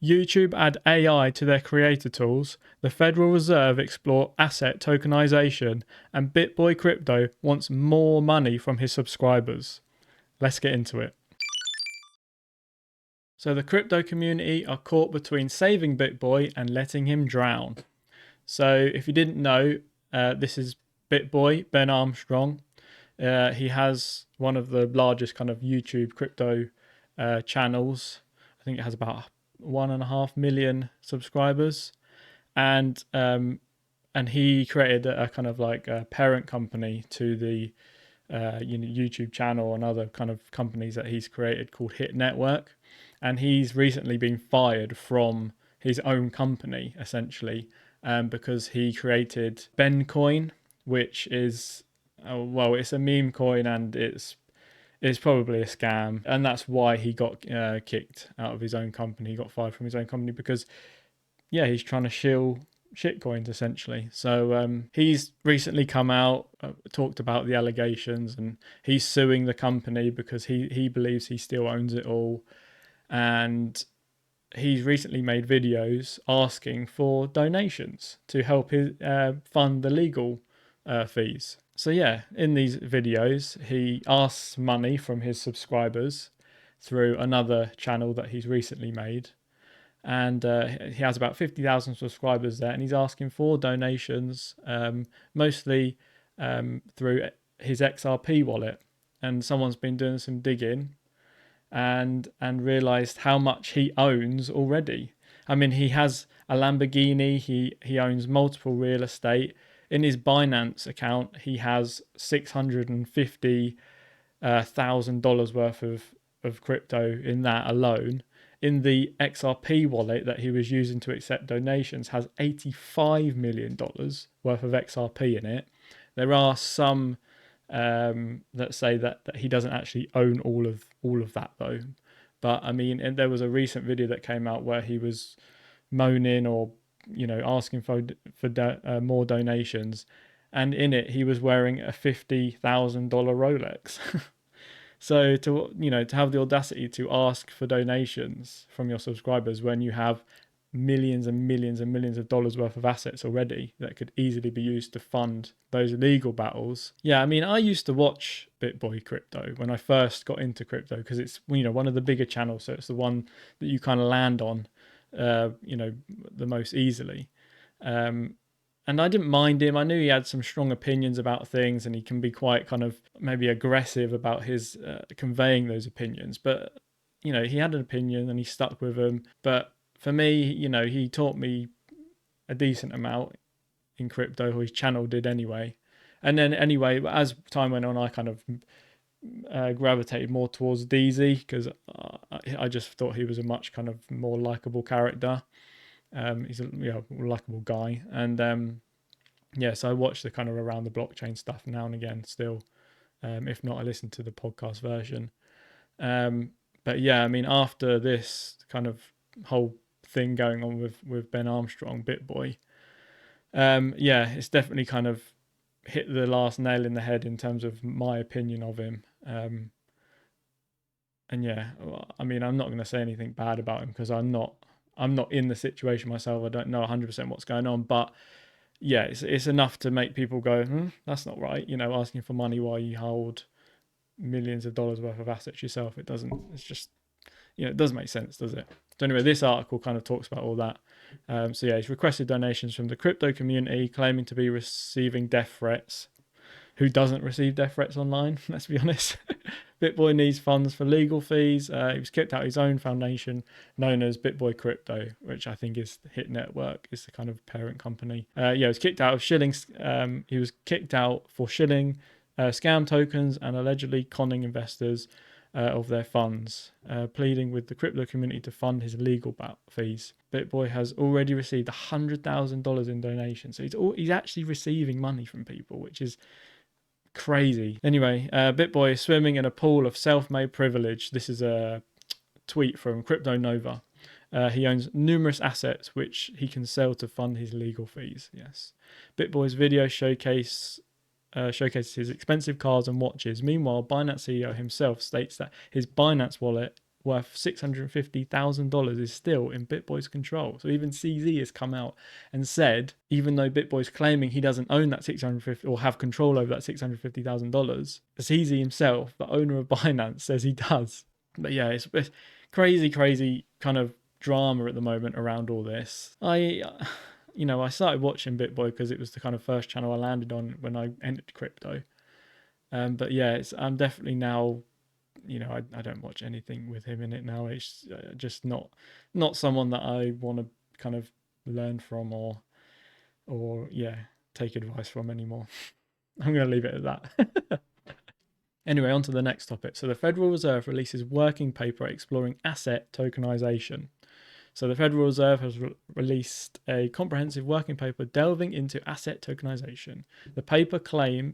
YouTube add AI to their creator tools, the Federal Reserve explore asset tokenization, and BitBoy Crypto wants more money from his subscribers. Let's get into it. So the crypto community are caught between saving BitBoy and letting him drown. So if you didn't know, this is BitBoy, Ben Armstrong. He has one of the largest kind of YouTube crypto channels. I think it has about 1.5 million subscribers, and he created a kind of like a parent company to the YouTube channel and other kind of companies that he's created called Hit Network, and he's recently been fired from his own company essentially because he created Bencoin, which is it's a meme coin and it's probably a scam, and that's why he got kicked out of his own company. He got fired from his own company because he's trying to shill shitcoins essentially. So he's recently come out, talked about the allegations, and he's suing the company because he believes he still owns it all. And he's recently made videos asking for donations to help his, fund the legal fees. So in these videos, he asks money from his subscribers through another channel that he's recently made. And he has about 50,000 subscribers there, and he's asking for donations, mostly through his XRP wallet. And someone's been doing some digging and realized how much he owns already. I mean, he has a Lamborghini, he owns multiple real estate. In his Binance account, he has $650,000 worth of crypto in that alone. In the XRP wallet that he was using to accept donations has $85 million worth of XRP in it. There are some that say that he doesn't actually own all of that though. But I mean, and there was a recent video that came out where he was moaning or asking for more donations, and in it he was wearing a $50,000 Rolex. So to have the audacity to ask for donations from your subscribers when you have millions and millions and millions of dollars worth of assets already that could easily be used to fund those legal battles. Yeah, I mean, I used to watch BitBoy Crypto when I first got into crypto because it's one of the bigger channels, so it's the one that you kind of land on the most easily. And I didn't mind him. I knew he had some strong opinions about things, and he can be quite kind of maybe aggressive about his conveying those opinions. But, he had an opinion and he stuck with them. But for me, he taught me a decent amount in crypto, or his channel did anyway. And then anyway, as time went on, I kind of gravitated more towards DZ because I just thought he was a much kind of more likable character. He's a likable guy, and so I watch the kind of around the blockchain stuff now and again still. If not, I listen to the podcast version. But I mean, after this kind of whole thing going on with Ben Armstrong, BitBoy, it's definitely kind of hit the last nail in the head in terms of my opinion of him. I mean, I'm not going to say anything bad about him because I'm not in the situation myself. I don't know 100% what's going on, but it's enough to make people go, that's not right. Asking for money while you hold millions of dollars worth of assets yourself. It doesn't make sense, does it? So anyway, this article kind of talks about all that. He's requested donations from the crypto community, claiming to be receiving death threats. Who doesn't receive death threats online? Let's be honest. BitBoy needs funds for legal fees. He was kicked out of his own foundation known as BitBoy Crypto, which I think is Hit Network, is the kind of parent company. He was kicked out of shilling. He was kicked out for shilling scam tokens and allegedly conning investors of their funds, pleading with the crypto community to fund his legal fees. BitBoy has already received $100,000 in donations. So he's actually receiving money from people, which is crazy. Anyway, BitBoy is swimming in a pool of self-made privilege. This is a tweet from Crypto Nova. He owns numerous assets which he can sell to fund his legal fees. Yes. BitBoy's video showcases his expensive cars and watches. Meanwhile, Binance CEO himself states that his Binance wallet worth $650,000 is still in BitBoy's control. So even CZ has come out and said, even though BitBoy's claiming he doesn't own that 650 or have control over that $650,000, CZ himself, the owner of Binance, says he does. But yeah, it's crazy kind of drama at the moment around all this. I started watching BitBoy because it was the kind of first channel I landed on when I entered crypto. But yeah, I'm definitely now, I don't watch anything with him in it now. It's just not someone that I want to kind of learn from or take advice from anymore. I'm going to leave it at that. Anyway, on to the next topic. So the Federal Reserve releases working paper exploring asset tokenization. So the Federal Reserve has released a comprehensive working paper delving into asset tokenization. The paper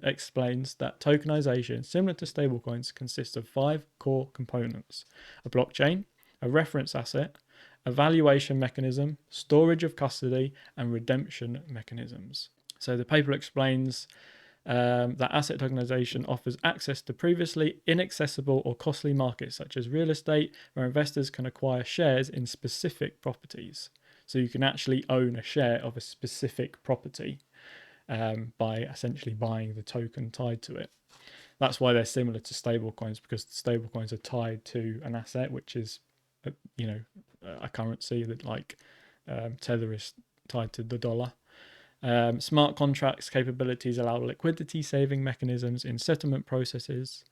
explains that tokenization, similar to stablecoins, consists of 5 core components: a blockchain, a reference asset, a valuation mechanism, storage of custody, and redemption mechanisms. So the paper explains that asset tokenization offers access to previously inaccessible or costly markets such as real estate, where investors can acquire shares in specific properties. So you can actually own a share of a specific property by essentially buying the token tied to it. That's why they're similar to stablecoins, because stablecoins are tied to an asset, which is a currency that like Tether is tied to the dollar. Smart contracts capabilities allow liquidity saving mechanisms in settlement processes,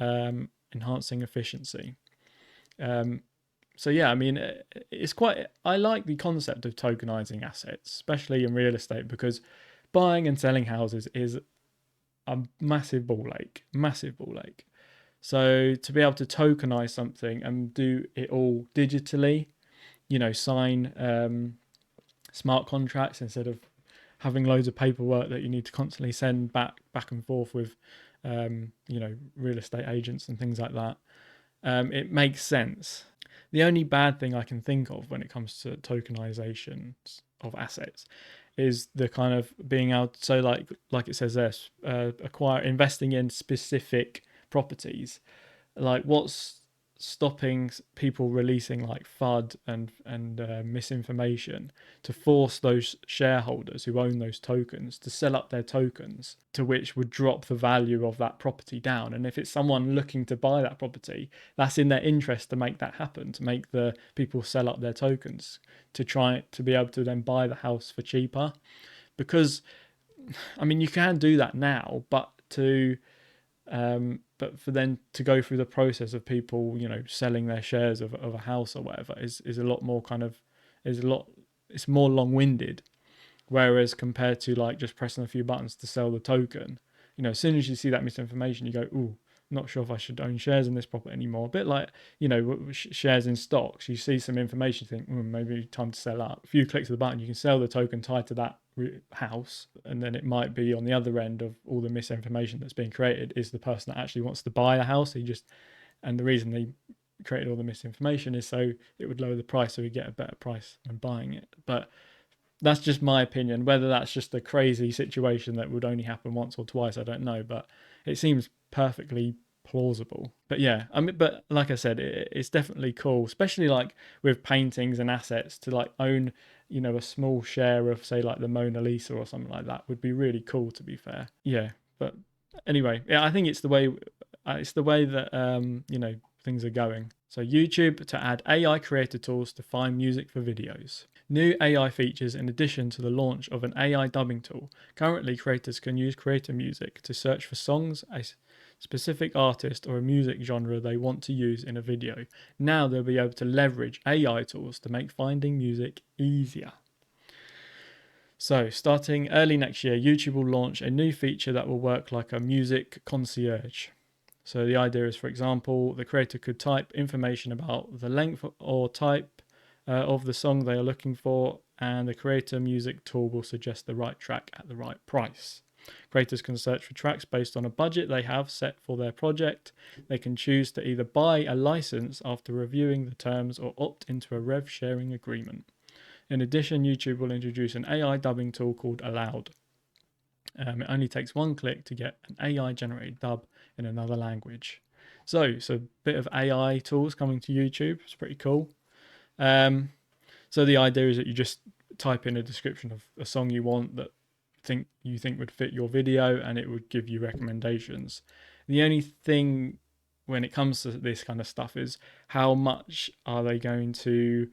enhancing efficiency. So yeah, I mean, I like the concept of tokenizing assets, especially in real estate, because buying and selling houses is a massive ball ache. So to be able to tokenize something and do it all digitally, sign smart contracts instead of having loads of paperwork that you need to constantly send back and forth with, real estate agents and things like that. It makes sense. The only bad thing I can think of when it comes to tokenization of assets is the kind of being able, so like it says there, investing in specific properties. Like, what's stopping people releasing like FUD and misinformation to force those shareholders who own those tokens to sell up their tokens, to which would drop the value of that property down? And if it's someone looking to buy that property, that's in their interest to make that happen, to make the people sell up their tokens to try to be able to then buy the house for cheaper. Because I mean, you can do that now, but for them to go through the process of people, selling their shares of a house or whatever is a lot more it's more long-winded. Whereas compared to like just pressing a few buttons to sell the token, as soon as you see that misinformation, you go, ooh, not sure if I should own shares in this property anymore. A bit like, shares in stocks. You see some information, think, maybe time to sell up. A few clicks of the button, you can sell the token tied to that house, and then it might be on the other end of all the misinformation that's being created is the person that actually wants to buy the house. And the reason they created all the misinformation is so it would lower the price, so we get a better price when buying it. But that's just my opinion. Whether that's just a crazy situation that would only happen once or twice, I don't know, but it seems perfectly plausible. But yeah, I mean, but like I said, it's definitely cool, especially like with paintings and assets, to like own, a small share of, say, like the Mona Lisa or something like that would be really cool, to be fair. Yeah, but anyway, I think it's the way that things are going. So YouTube to add AI creator tools to find music for videos. New AI features in addition to the launch of an AI dubbing tool. Currently, creators can use Creator Music to search for songs, a specific artist, or a music genre they want to use in a video. Now they'll be able to leverage AI tools to make finding music easier. So, starting early next year, YouTube will launch a new feature that will work like a music concierge. So the idea is, for example, the creator could type information about the length or type of the song they are looking for, and the Creator Music tool will suggest the right track at the right price. Creators can search for tracks based on a budget they have set for their project. They can choose to either buy a license after reviewing the terms or opt into a rev sharing agreement. In addition, YouTube will introduce an AI dubbing tool called Aloud. It only takes one click to get an AI generated dub in another language. So a bit of AI tools coming to YouTube. It's pretty cool. Um, so the idea is that you just type in a description of a song you want that you think would fit your video, and it would give you recommendations. The only thing when it comes to this kind of stuff is how much are they going to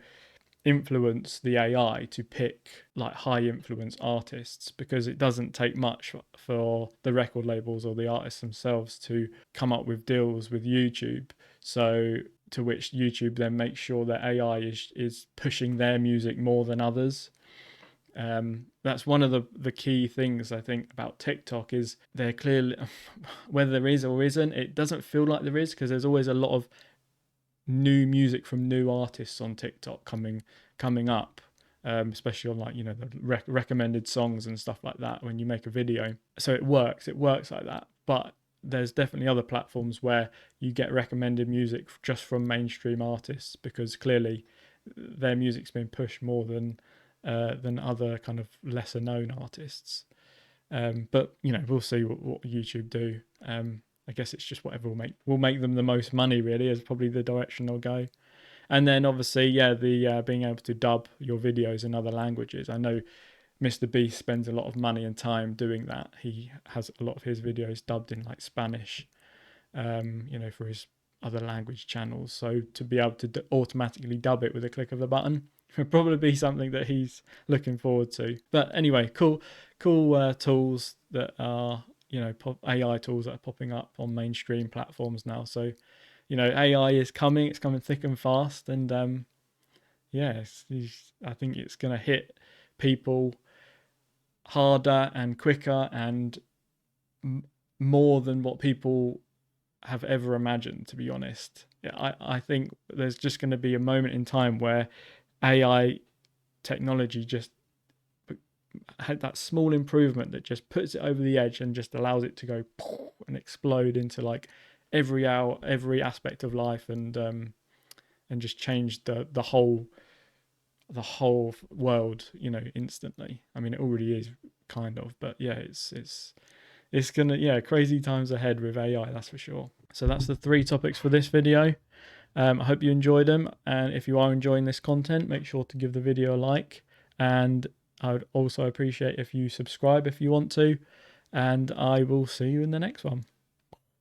influence the AI to pick like high influence artists, because it doesn't take much for the record labels or the artists themselves to come up with deals with YouTube. So to which YouTube then makes sure that AI is pushing their music more than others. That's one of the key things I think about TikTok is they're clearly, whether there is or isn't, it doesn't feel like there is, because there's always a lot of new music from new artists on TikTok coming up, especially on like the recommended songs and stuff like that when you make a video. So it works like that. But there's definitely other platforms where you get recommended music just from mainstream artists, because clearly their music's been pushed more than other kind of lesser known artists. But we'll see what YouTube do. I guess it's just whatever will make them the most money, really, is probably the direction they'll go. And then obviously, yeah, the being able to dub your videos in other languages. I know Mr. Beast spends a lot of money and time doing that. He has a lot of his videos dubbed in like Spanish, for his other language channels. So to be able to automatically dub it with a click of a button would probably be something that he's looking forward to. But anyway, cool tools that are AI tools that are popping up on mainstream platforms now. So AI is coming. It's coming thick and fast, and I think it's going to hit people harder and quicker and more than what people have ever imagined, to be honest. I think there's just going to be a moment in time where AI technology just had that small improvement that just puts it over the edge and just allows it to go and explode into like every aspect of life, and just change the whole world, instantly. I mean, it already is kind of, but yeah, it's gonna, crazy times ahead with AI, that's for sure. So that's the 3 topics for this video. I hope you enjoyed them, and if you are enjoying this content, make sure to give the video a like, and I would also appreciate if you subscribe if you want to, and I will see you in the next one.